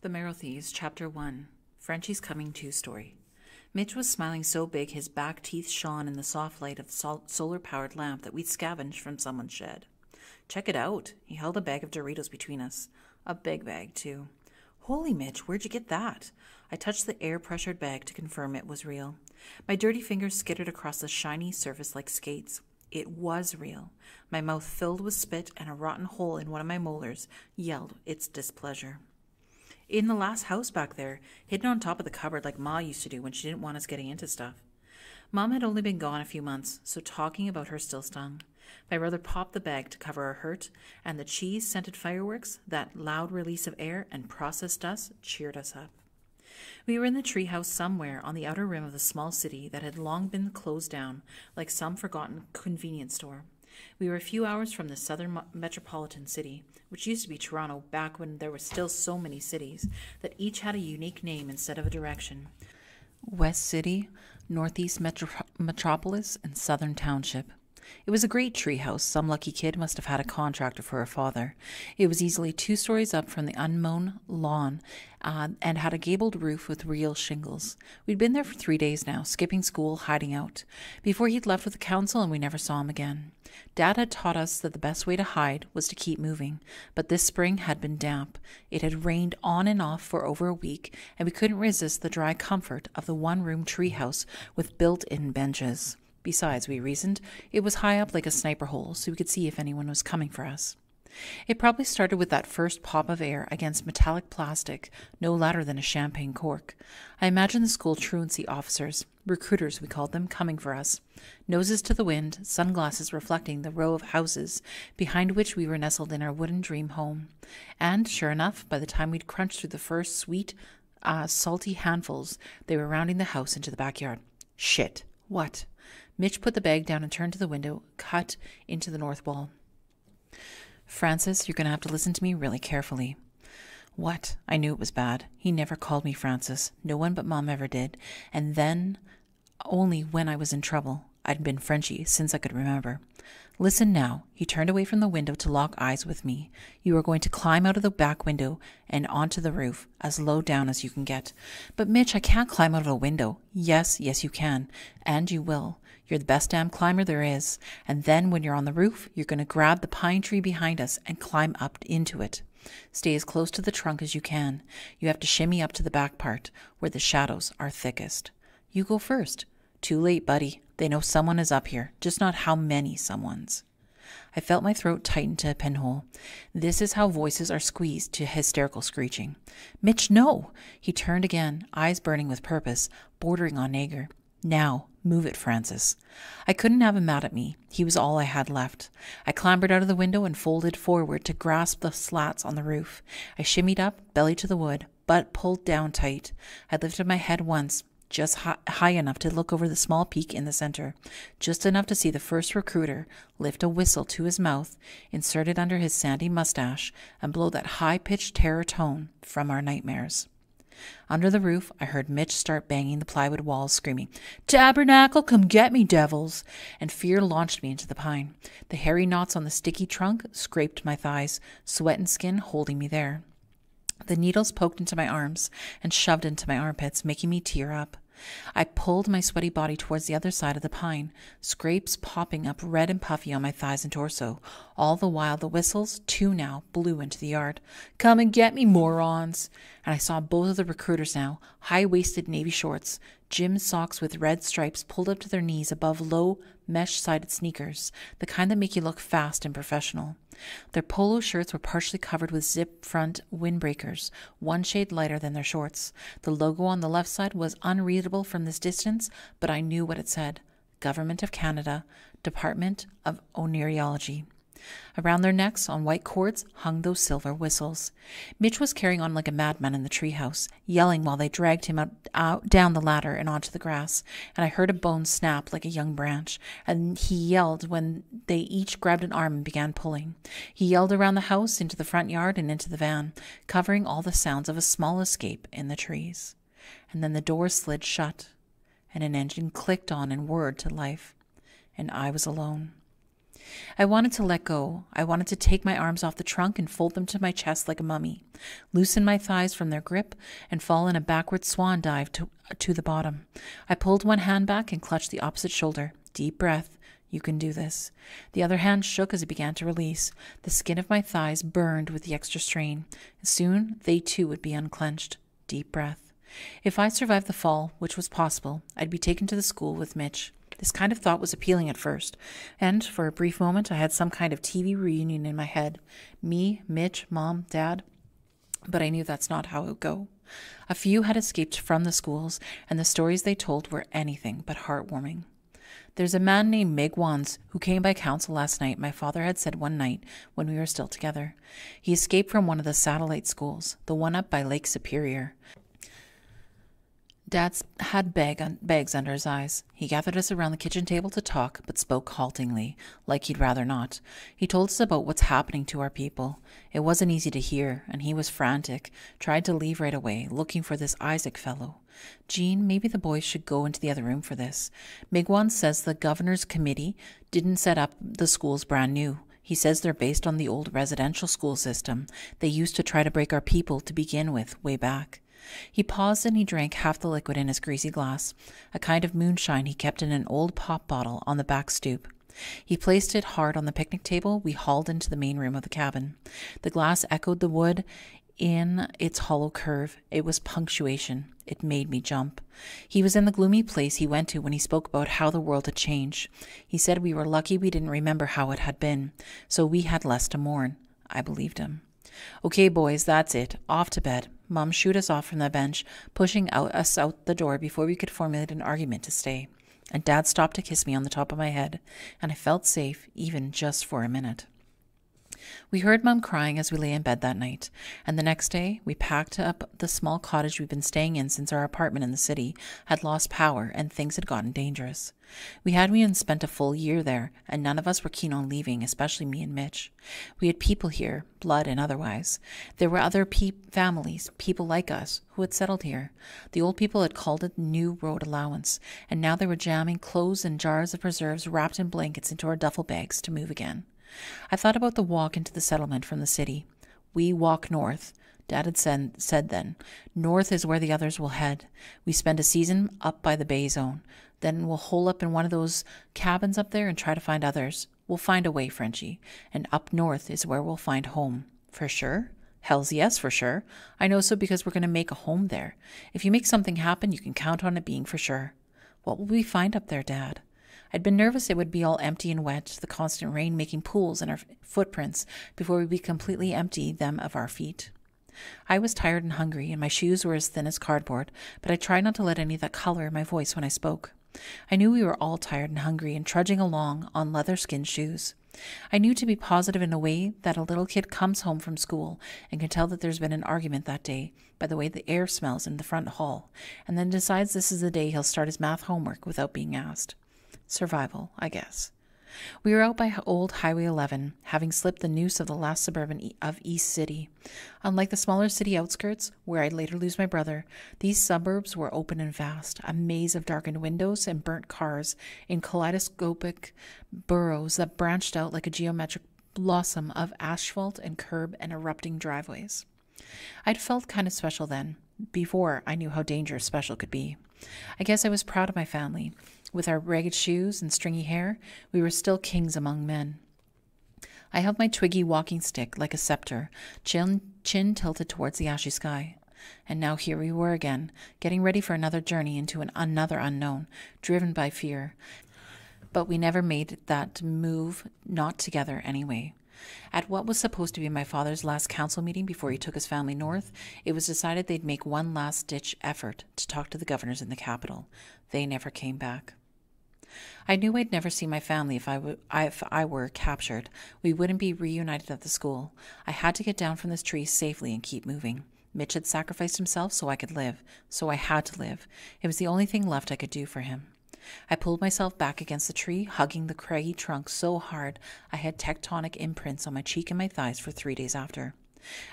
The Marrow Thieves, Chapter 1, Frenchie's Coming To story. Mitch was smiling so big his back teeth shone in the soft light of the solar-powered lamp that we'd scavenged from someone's shed. Check it out. He held a bag of Doritos between us. A big bag, too. Holy Mitch, where'd you get that? I touched the air-pressured bag to confirm it was real. My dirty fingers skittered across the shiny surface like skates. It was real. My mouth filled with spit and a rotten hole in one of my molars yelled its displeasure. In the last house back there, hidden on top of the cupboard like Ma used to do when she didn't want us getting into stuff. Mom had only been gone a few months, so talking about her still stung. My brother popped the bag to cover our hurt, and the cheese-scented fireworks, that loud release of air and processed dust, cheered us up. We were in the treehouse somewhere on the outer rim of the small city that had long been closed down, like some forgotten convenience store. We were a few hours from the southern metropolitan city, which used to be Toronto back when there were still so many cities that each had a unique name instead of a direction. West City, Northeast Metropolis, and Southern Township. It was a great treehouse. Some lucky kid must have had a contractor for a father. It was easily 2 stories up from the unmown lawn and had a gabled roof with real shingles. We'd been there for 3 days now, skipping school, hiding out, before he'd left with the council and we never saw him again. Dad had taught us that the best way to hide was to keep moving, but this spring had been damp. It had rained on and off for over a week, and we couldn't resist the dry comfort of the one-room treehouse with built-in benches. Besides, we reasoned, it was high up like a sniper hole, so we could see if anyone was coming for us. It probably started with that first pop of air against metallic plastic, no louder than a champagne cork. I imagine the school truancy officers, recruiters we called them, coming for us. Noses to the wind, sunglasses reflecting the row of houses behind which we were nestled in our wooden dream home. And, sure enough, by the time we'd crunched through the first sweet, salty handfuls, they were rounding the house into the backyard. Shit. What? Mitch put the bag down and turned to the window, cut into the north wall. Francis, you're going to have to listen to me really carefully. What? I knew it was bad. He never called me Francis. No one but Mom ever did. And then, only when I was in trouble. I'd been Frenchie since I could remember. Listen now. He turned away from the window to lock eyes with me. You are going to climb out of the back window and onto the roof, as low down as you can get. But Mitch, I can't climb out of a window. Yes, you can. And you will. You're the best damn climber there is. And then when you're on the roof, you're going to grab the pine tree behind us and climb up into it. Stay as close to the trunk as you can. You have to shimmy up to the back part, where the shadows are thickest. You go first. Too late, buddy. They know someone is up here, just not how many someones. I felt my throat tighten to a pinhole. This is how voices are squeezed to hysterical screeching. Mitch, no! He turned again, eyes burning with purpose, bordering on anger. Now, move it, Francis. I couldn't have him mad at me. He was all I had left. I clambered out of the window and folded forward to grasp the slats on the roof. I shimmied up, belly to the wood, butt pulled down tight. I lifted my head once, just high enough to look over the small peak in the center, just enough to see the first recruiter lift a whistle to his mouth, insert it under his sandy mustache, and blow that high-pitched terror tone from our nightmares. Under the roof, I heard Mitch start banging the plywood walls, screaming, "Tabernacle, come get me, devils!" And fear launched me into the pine. The hairy knots on the sticky trunk scraped my thighs, sweat and skin holding me there. The needles poked into my arms and shoved into my armpits, making me tear up. I pulled my sweaty body towards the other side of the pine, scrapes popping up red and puffy on my thighs and torso. All the while the whistles, 2 now, blew into the yard. "Come and get me, morons!" And I saw both of the recruiters now, high-waisted navy shorts, gym socks with red stripes pulled up to their knees above low, mesh-sided sneakers, the kind that make you look fast and professional. Their polo shirts were partially covered with zip-front windbreakers, 1 shade lighter than their shorts. The logo on the left side was unreadable from this distance, but I knew what it said. Government of Canada, Department of Oneiriology. Around their necks, on white cords, hung those silver whistles. Mitch was carrying on like a madman in the treehouse, yelling while they dragged him out down the ladder and onto the grass, and I heard a bone snap like a young branch, and he yelled when they each grabbed an arm and began pulling. He yelled around the house, into the front yard, and into the van, covering all the sounds of a small escape in the trees. And then the door slid shut, and an engine clicked on and whirred to life, and I was alone. I wanted to let go. I wanted to take my arms off the trunk and fold them to my chest like a mummy, loosen my thighs from their grip, and fall in a backward swan dive to the bottom. I pulled one hand back and clutched the opposite shoulder. Deep breath. You can do this. The other hand shook as it began to release. The skin of my thighs burned with the extra strain. Soon they too would be unclenched. Deep breath. If I survived the fall, which was possible, I'd be taken to the school with Mitch. This kind of thought was appealing at first, and for a brief moment I had some kind of TV reunion in my head. Me, Mitch, Mom, Dad. But I knew that's not how it would go. A few had escaped from the schools, and the stories they told were anything but heartwarming. There's a man named Meg Wands who came by council last night, my father had said one night when we were still together. He escaped from one of the satellite schools, the one up by Lake Superior. Dad had bags under his eyes. He gathered us around the kitchen table to talk, but spoke haltingly, like he'd rather not. He told us about what's happening to our people. It wasn't easy to hear, and he was frantic, tried to leave right away, looking for this Isaac fellow. Jean, maybe the boys should go into the other room for this. Migwan says the governor's committee didn't set up the schools brand new. He says they're based on the old residential school system they used to try to break our people to begin with way back. He paused and he drank half the liquid in his greasy glass, a kind of moonshine he kept in an old pop bottle on the back stoop. He placed it hard on the picnic table we hauled into the main room of the cabin. The glass echoed the wood in its hollow curve. It was punctuation. It made me jump. He was in the gloomy place he went to when he spoke about how the world had changed. He said we were lucky we didn't remember how it had been, so we had less to mourn. I believed him. Okay, boys, that's it. Off to bed. Mum shooed us off from the bench, pushing us out the door before we could formulate an argument to stay. And Dad stopped to kiss me on the top of my head, and I felt safe, even just for a minute. We heard Mum crying as we lay in bed that night, and the next day we packed up the small cottage we'd been staying in since our apartment in the city had lost power and things had gotten dangerous. We hadn't even spent a full year there, and none of us were keen on leaving, especially me and Mitch. We had people here, blood and otherwise. There were other families, people like us, who had settled here. The old people had called it New Road Allowance, and now they were jamming clothes and jars of preserves wrapped in blankets into our duffel bags to move again. I thought about the walk into the settlement from the city. We walk north. Dad had said then. North is where the others will head. We spend a season up by the Bay Zone. Then we'll hole up in one of those cabins up there and try to find others. We'll find a way, Frenchie. And up north is where we'll find home. For sure? Hells yes, for sure. I know so because we're going to make a home there. If you make something happen, you can count on it being for sure. What will we find up there, Dad? I'd been nervous it would be all empty and wet, the constant rain making pools in our footprints before we'd be completely empty them of our feet. I was tired and hungry, and my shoes were as thin as cardboard, but I tried not to let any of that color in my voice when I spoke. I knew we were all tired and hungry and trudging along on leather-skinned shoes. I knew to be positive in a way that a little kid comes home from school and can tell that there's been an argument that day by the way the air smells in the front hall, and then decides this is the day he'll start his math homework without being asked. Survival, I guess. We were out by old Highway 11, having slipped the noose of the last suburban of East City. Unlike the smaller city outskirts, where I'd later lose my brother, these suburbs were open and vast, a maze of darkened windows and burnt cars in kaleidoscopic burrows that branched out like a geometric blossom of asphalt and curb and erupting driveways. I'd felt kind of special then, before I knew how dangerous special could be. I guess I was proud of my family. With our ragged shoes and stringy hair, we were still kings among men. I held my twiggy walking stick like a scepter, chin tilted towards the ashy sky. And now here we were again, getting ready for another journey into another unknown, driven by fear. But we never made that move, not together anyway. At what was supposed to be my father's last council meeting before he took his family north, it was decided they'd make one last-ditch effort to talk to the governors in the capital. They never came back. I knew I'd never see my family if I were captured. We wouldn't be reunited at the school. I had to get down from this tree safely and keep moving. Mitch had sacrificed himself so I could live, so I had to live. It was the only thing left I could do for him. I pulled myself back against the tree, hugging the craggy trunk so hard I had tectonic imprints on my cheek and my thighs for 3 days after.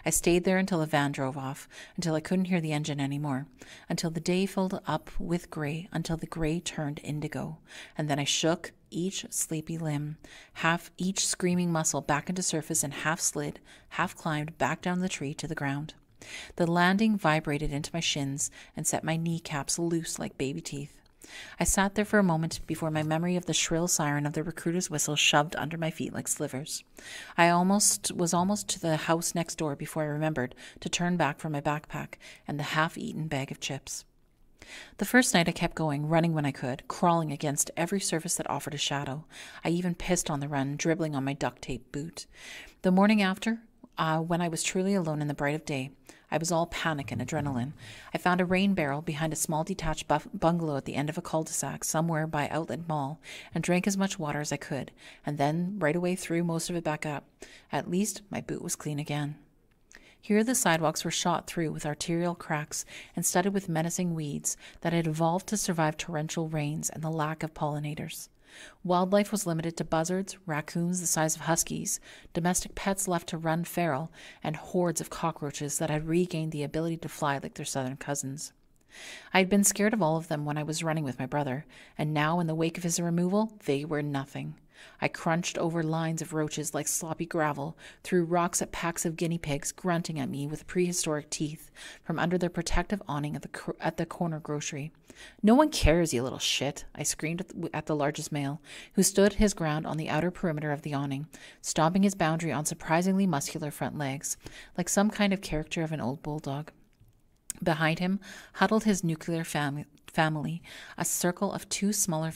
I stayed there until the van drove off, until I couldn't hear the engine anymore, until the day filled up with gray, until the gray turned indigo, and then I shook each sleepy limb, half each screaming muscle back into surface, and half slid, half climbed back down the tree to the ground. The landing vibrated into my shins and set my kneecaps loose like baby teeth. I sat there for a moment before my memory of the shrill siren of the recruiter's whistle shoved under my feet like slivers. I was almost to the house next door before I remembered to turn back for my backpack and the half-eaten bag of chips. The first night I kept going, running when I could, crawling against every surface that offered a shadow. I even pissed on the run, dribbling on my duct-tape boot. The morning after, when I was truly alone in the bright of day, I was all panic and adrenaline. I found a rain barrel behind a small detached bungalow at the end of a cul-de-sac somewhere by Outlet Mall and drank as much water as I could, and then right away threw most of it back up. At least my boot was clean again. Here the sidewalks were shot through with arterial cracks and studded with menacing weeds that had evolved to survive torrential rains and the lack of pollinators. Wildlife was limited to buzzards, raccoons the size of huskies, domestic pets left to run feral, and hordes of cockroaches that had regained the ability to fly like their southern cousins. I had been scared of all of them when I was running with my brother, and now in the wake of his removal, they were nothing. I crunched over lines of roaches like sloppy gravel, threw rocks at packs of guinea pigs grunting at me with prehistoric teeth from under their protective awning at the corner grocery. "No one cares, you little shit," I screamed at the largest male, who stood his ground on the outer perimeter of the awning, stomping his boundary on surprisingly muscular front legs, like some kind of character of an old bulldog. Behind him huddled his nuclear family, a circle of two smaller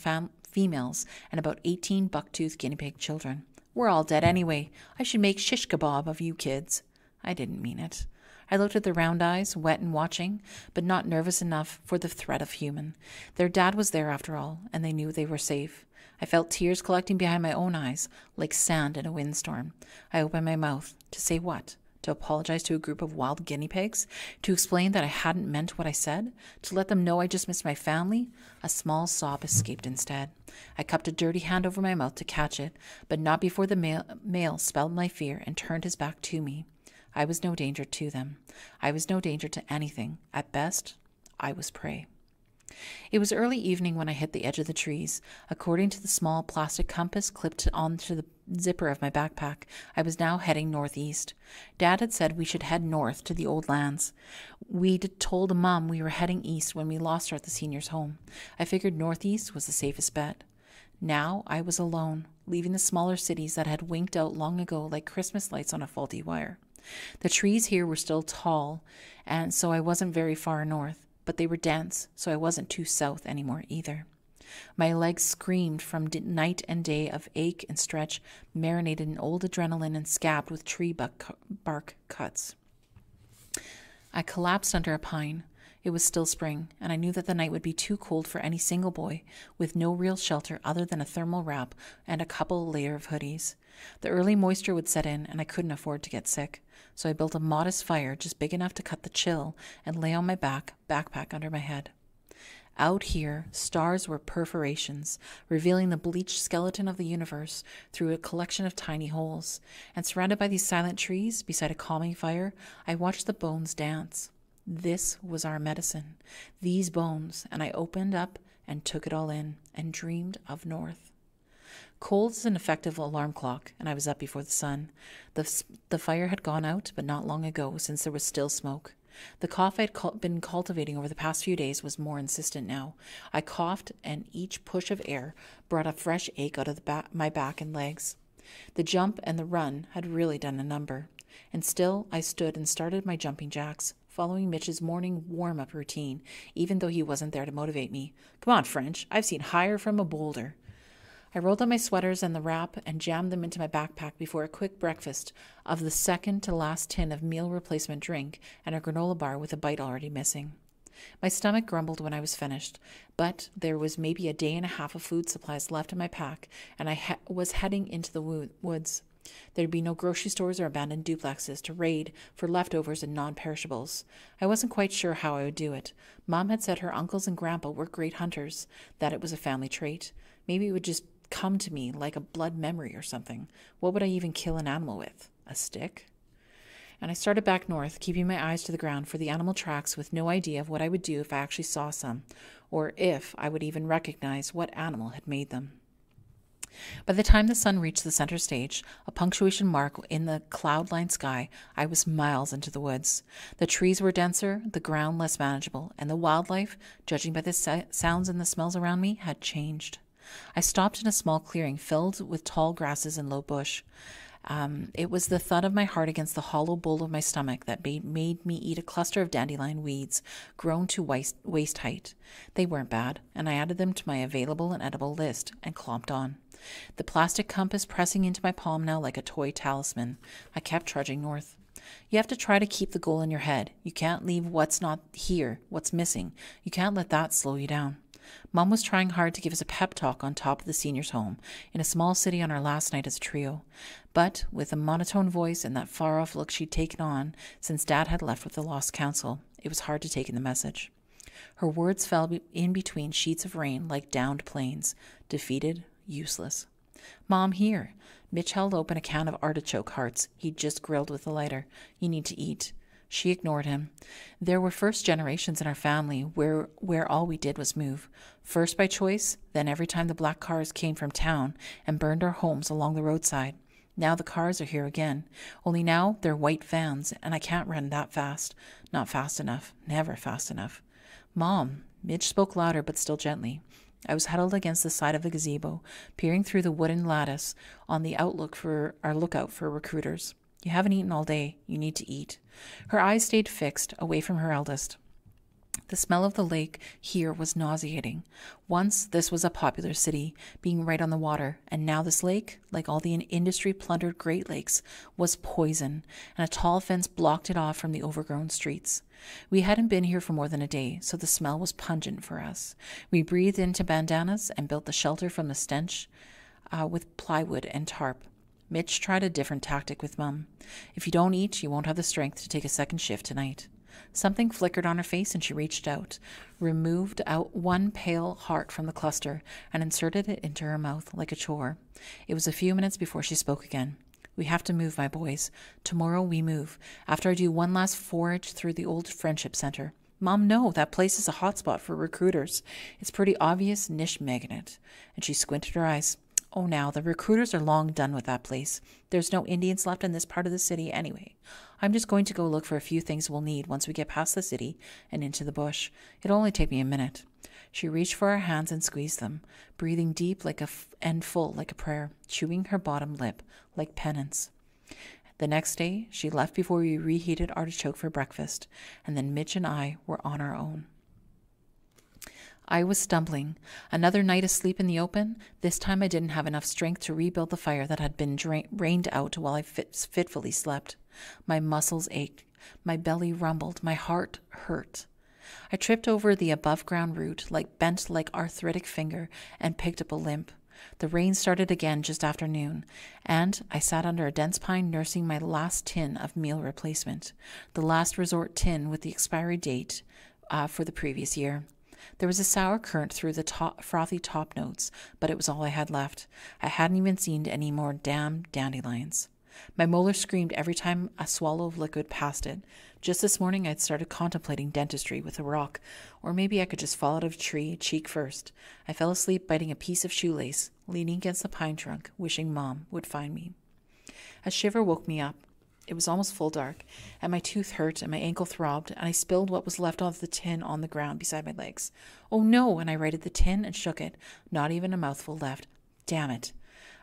females and about 18 buck-toothed guinea pig children. "We're all dead anyway. I should make shish kebab of you kids." I didn't mean it. I looked at their round eyes, wet and watching, but not nervous enough for the threat of human. Their dad was there after all, and they knew they were safe. I felt tears collecting behind my own eyes, like sand in a windstorm. I opened my mouth. To say what? To apologize to a group of wild guinea pigs? To explain that I hadn't meant what I said? To let them know I just missed my family? A small sob escaped instead. I cupped a dirty hand over my mouth to catch it, but not before the male spelled my fear and turned his back to me. I was no danger to them. I was no danger to anything. At best, I was prey. It was early evening when I hit the edge of the trees. According to the small plastic compass clipped onto the zipper of my backpack, I was now heading northeast. Dad had said we should head north to the old lands. We'd told Mom we were heading east when we lost her at the seniors' home. I figured northeast was the safest bet. Now I was alone, leaving the smaller cities that had winked out long ago like Christmas lights on a faulty wire. The trees here were still tall, and so I wasn't very far north, but they were dense, so I wasn't too south anymore either. My legs screamed from night and day of ache and stretch, marinated in old adrenaline and scabbed with tree bark cuts. I collapsed under a pine. It was still spring, and I knew that the night would be too cold for any single boy, with no real shelter other than a thermal wrap and a couple layer of hoodies. The early moisture would set in, and I couldn't afford to get sick, so I built a modest fire just big enough to cut the chill and lay on my backpack under my head. Out here, stars were perforations, revealing the bleached skeleton of the universe through a collection of tiny holes, and surrounded by these silent trees, beside a calming fire, I watched the bones dance. This was our medicine, these bones, and I opened up and took it all in, and dreamed of north. Cold is an effective alarm clock, and I was up before the sun. The fire had gone out, but not long ago, since there was still smoke. The cough I had been cultivating over the past few days was more insistent now. I coughed, and each push of air brought a fresh ache out of my back and legs. The jump and the run had really done a number, and still I stood and started my jumping jacks, following Mitch's morning warm-up routine, even though he wasn't there to motivate me. "Come on, French, I've seen higher from a boulder." I rolled on my sweaters and the wrap and jammed them into my backpack before a quick breakfast of the second-to-last tin of meal replacement drink and a granola bar with a bite already missing. My stomach grumbled when I was finished, but there was maybe a day and a half of food supplies left in my pack, and I was heading into the woods. There'd be no grocery stores or abandoned duplexes to raid for leftovers and non-perishables. I wasn't quite sure how I would do it. Mom had said her uncles and grandpa were great hunters, that it was a family trait. Maybe it would just come to me like a blood memory or something. What would I even kill an animal with? A stick? And I started back north, keeping my eyes to the ground for the animal tracks with no idea of what I would do if I actually saw some, or if I would even recognize what animal had made them. By the time the sun reached the center stage, a punctuation mark in the cloud-lined sky, I was miles into the woods. The trees were denser, the ground less manageable, and the wildlife, judging by the sounds and the smells around me, had changed. I stopped in a small clearing filled with tall grasses and low bush. It was the thud of my heart against the hollow bowl of my stomach that made me eat a cluster of dandelion weeds grown to waist height. They weren't bad, and I added them to my available and edible list and clomped on. The plastic compass pressing into my palm now like a toy talisman. I kept trudging north. You have to try to keep the goal in your head. You can't leave what's not here, what's missing. You can't let that slow you down. Mom was trying hard to give us a pep talk on top of the seniors' home in a small city on our last night as a trio. But with a monotone voice and that far-off look she'd taken on since Dad had left with the lost council, it was hard to take in the message. Her words fell in between sheets of rain like downed planes, defeated, useless. Mom, here. Mitch held open a can of artichoke hearts he'd just grilled with a lighter. You need to eat. She ignored him. There were first generations in our family where all we did was move. First by choice, then every time the black cars came from town and burned our homes along the roadside. Now the cars are here again. Only now they're white vans, and I can't run that fast. Not fast enough. Never fast enough. Mom. Midge spoke louder but still gently. I was huddled against the side of the gazebo, peering through the wooden lattice on the lookout for recruiters. You haven't eaten all day. You need to eat. Her eyes stayed fixed, away from her eldest. The smell of the lake here was nauseating. Once this was a popular city, being right on the water, and now this lake, like all the industry-plundered Great Lakes, was poison, and a tall fence blocked it off from the overgrown streets. We hadn't been here for more than a day, so the smell was pungent for us. We breathed into bandanas and built the shelter from the stench with plywood and tarp. Mitch tried a different tactic with Mum. If you don't eat, you won't have the strength to take a second shift tonight. Something flickered on her face and she reached out, removed out one pale heart from the cluster, and inserted it into her mouth like a chore. It was a few minutes before she spoke again. We have to move, my boys. Tomorrow we move, after I do one last forage through the old Friendship Center. Mom, no, that place is a hotspot for recruiters. It's pretty obvious niche magnet. And she squinted her eyes. Oh, now, the recruiters are long done with that place. There's no Indians left in this part of the city anyway. I'm just going to go look for a few things we'll need once we get past the city and into the bush. It'll only take me a minute. She reached for her hands and squeezed them, breathing deep and full like a prayer, chewing her bottom lip like penance. The next day, she left before we reheated artichoke for breakfast, and then Mitch and I were on our own. I was stumbling. Another night asleep in the open. This time I didn't have enough strength to rebuild the fire that had been rained out while I fitfully slept. My muscles ached. My belly rumbled. My heart hurt. I tripped over the above-ground root, bent like arthritic finger, and picked up a limp. The rain started again just after noon, and I sat under a dense pine nursing my last tin of meal replacement, the last resort tin with the expiry date for the previous year. There was a sour current through the frothy top notes, but it was all I had left. I hadn't even seen any more damn dandelions. My molar screamed every time a swallow of liquid passed it. Just this morning I'd started contemplating dentistry with a rock, or maybe I could just fall out of a tree, cheek first. I fell asleep biting a piece of shoelace, leaning against the pine trunk, wishing Mom would find me. A shiver woke me up. It was almost full dark, and my tooth hurt and my ankle throbbed, and I spilled what was left of the tin on the ground beside my legs. Oh no! And I righted the tin and shook it. Not even a mouthful left. Damn it.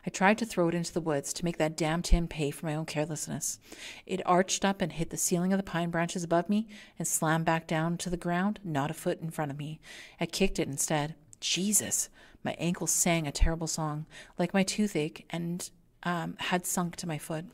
I tried to throw it into the woods to make that damn tin pay for my own carelessness. It arched up and hit the ceiling of the pine branches above me and slammed back down to the ground, not a foot in front of me. I kicked it instead. Jesus! My ankle sang a terrible song, like my toothache, and had sunk to my foot.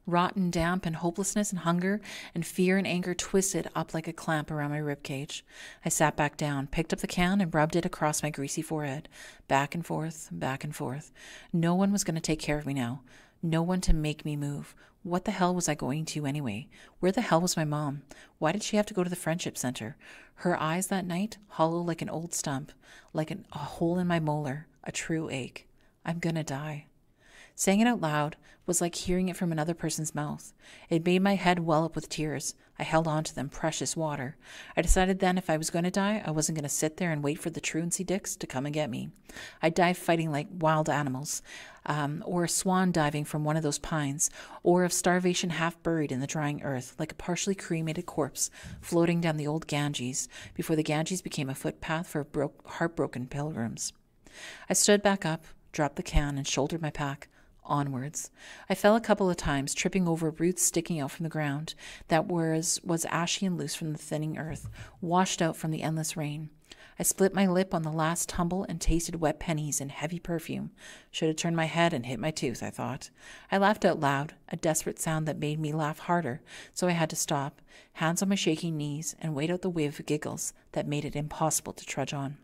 Rotten damp and hopelessness and hunger and fear and anger twisted up like a clamp around my ribcage. I sat back down, picked up the can, and rubbed it across my greasy forehead. Back and forth, back and forth. No one was going to take care of me now. No one to make me move. What the hell was I going to anyway? Where the hell was my mom? Why did she have to go to the Friendship Center? Her eyes that night, hollow like an old stump, like a hole in my molar, a true ache. I'm gonna die. Saying it out loud was like hearing it from another person's mouth. It made my head well up with tears. I held on to them, precious water. I decided then if I was going to die, I wasn't going to sit there and wait for the truancy dicks to come and get me. I'd die fighting like wild animals, or a swan diving from one of those pines, or of starvation half buried in the drying earth, like a partially cremated corpse floating down the old Ganges, before the Ganges became a footpath for heartbroken pilgrims. I stood back up, dropped the can, and shouldered my pack. Onwards. I fell a couple of times, tripping over roots sticking out from the ground that was ashy and loose from the thinning earth, washed out from the endless rain. I split my lip on the last tumble and tasted wet pennies and heavy perfume. Should have turned my head and hit my tooth, I thought. I laughed out loud, a desperate sound that made me laugh harder, so I had to stop, hands on my shaking knees, and wait out the wave of giggles that made it impossible to trudge on.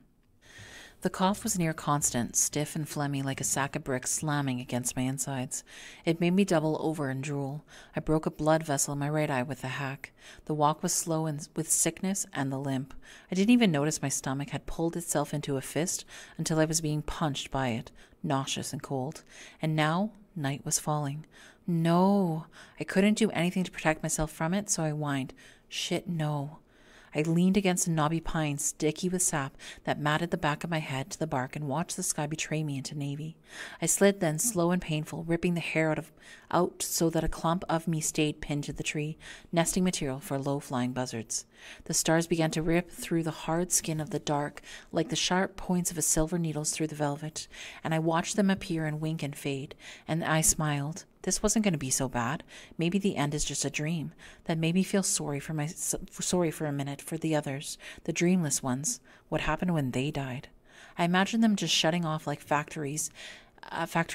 The cough was near constant, stiff and phlegmy like a sack of bricks slamming against my insides. It made me double over and drool. I broke a blood vessel in my right eye with the hack. The walk was slow and with sickness and the limp. I didn't even notice my stomach had pulled itself into a fist until I was being punched by it, nauseous and cold. And now night was falling. No! I couldn't do anything to protect myself from it, so I whined, "Shit, no." I leaned against a knobby pine, sticky with sap, that matted the back of my head to the bark and watched the sky betray me into navy. I slid then, slow and painful, ripping the hair out so that a clump of me stayed pinned to the tree, nesting material for low-flying buzzards. The stars began to rip through the hard skin of the dark like the sharp points of a silver needles through the velvet, and I watched them appear and wink and fade, and I smiled. This wasn't going to be so bad. Maybe the end is just a dream. That made me feel sorry for a minute for the others, the dreamless ones. What happened when they died? I imagined them just shutting off like factory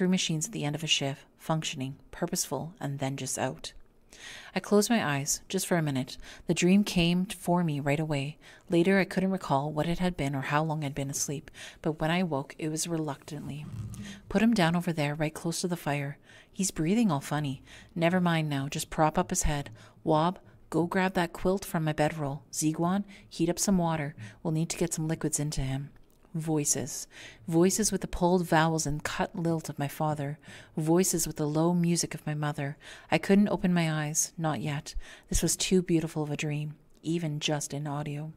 machines at the end of a shift, functioning, purposeful, and then just out. I closed my eyes, just for a minute. The dream came for me right away. Later, I couldn't recall what it had been or how long I'd been asleep, but when I woke, it was reluctantly. Put him down over there, right close to the fire. He's breathing all funny. Never mind now, just prop up his head. Wob, go grab that quilt from my bedroll. Ziguan, heat up some water. We'll need to get some liquids into him. Voices. Voices with the pulled vowels and cut lilt of my father. Voices with the low music of my mother. I couldn't open my eyes. Not yet. This was too beautiful of a dream, even just in audio.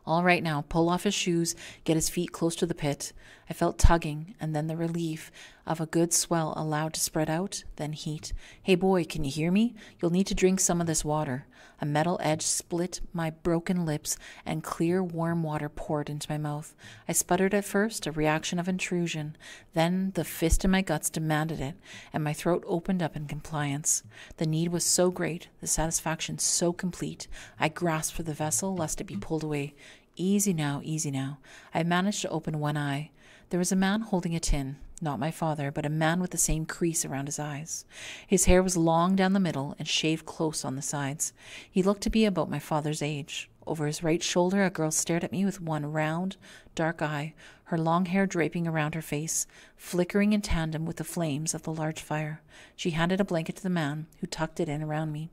All right now, pull off his shoes, get his feet close to the pit. I felt tugging, and then the relief of a good swell allowed to spread out, then heat. Hey boy, can you hear me? You'll need to drink some of this water. A metal edge split my broken lips, and clear, warm water poured into my mouth. I sputtered at first, a reaction of intrusion. Then the fist in my guts demanded it, and my throat opened up in compliance. The need was so great, the satisfaction so complete. I grasped for the vessel, lest it be pulled away. Easy now, easy now. I managed to open one eye. There was a man holding a tin. Not my father, but a man with the same crease around his eyes. His hair was long down the middle and shaved close on the sides. He looked to be about my father's age. Over his right shoulder, a girl stared at me with one round, dark eye, her long hair draping around her face, flickering in tandem with the flames of the large fire. She handed a blanket to the man, who tucked it in around me.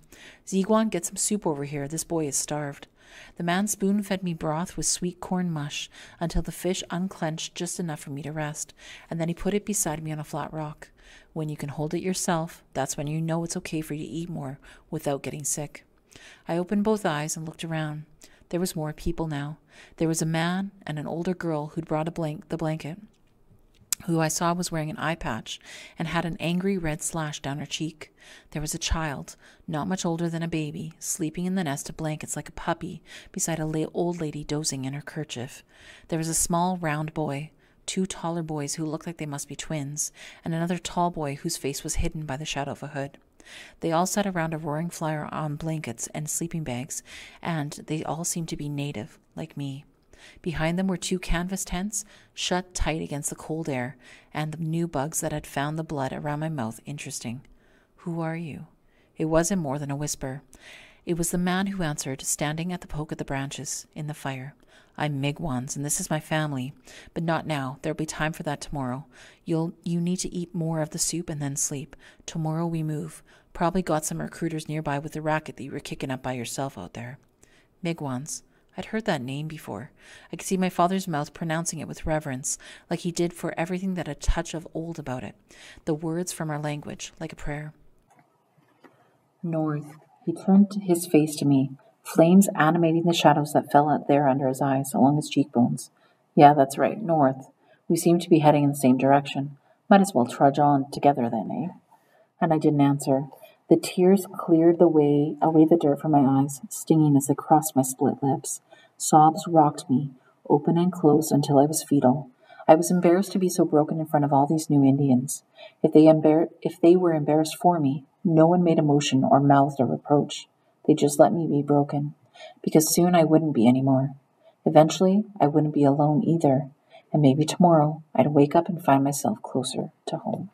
"Ziguan, get some soup over here. This boy is starved." The man spoon-fed me broth with sweet corn mush until the fish unclenched just enough for me to rest, and then he put it beside me on a flat rock. When you can hold it yourself, that's when you know it's okay for you to eat more without getting sick. I opened both eyes and looked around. There was more people now. There was a man and an older girl who'd brought the blanket, who I saw was wearing an eye patch and had an angry red slash down her cheek. There was a child, not much older than a baby, sleeping in the nest of blankets like a puppy beside a old lady dozing in her kerchief. There was a small, round boy, two taller boys who looked like they must be twins, and another tall boy whose face was hidden by the shadow of a hood. They all sat around a roaring fire on blankets and sleeping bags, and they all seemed to be native, like me. Behind them were two canvas tents, shut tight against the cold air, and the new bugs that had found the blood around my mouth interesting. "Who are you?" It wasn't more than a whisper. It was the man who answered, standing at the poke of the branches, in the fire. "I'm Migwans, and this is my family. But not now. There'll be time for that tomorrow. You need to eat more of the soup and then sleep. Tomorrow we move. Probably got some recruiters nearby with the racket that you were kicking up by yourself out there." "Migwans." I'd heard that name before. I could see my father's mouth pronouncing it with reverence, like he did for everything that had a touch of old about it. The words from our language, like a prayer. North. He turned his face to me, flames animating the shadows that fell out there under his eyes, along his cheekbones. Yeah, that's right, north. We seem to be heading in the same direction. Might as well trudge on together then, eh? And I didn't answer. The tears cleared away the dirt from my eyes, stinging as they crossed my split lips. Sobs rocked me, open and closed until I was fetal. I was embarrassed to be so broken in front of all these new Indians. If they were embarrassed for me, no one made a motion or mouthed a reproach. They just let me be broken, because soon I wouldn't be anymore. Eventually, I wouldn't be alone either, and maybe tomorrow I'd wake up and find myself closer to home.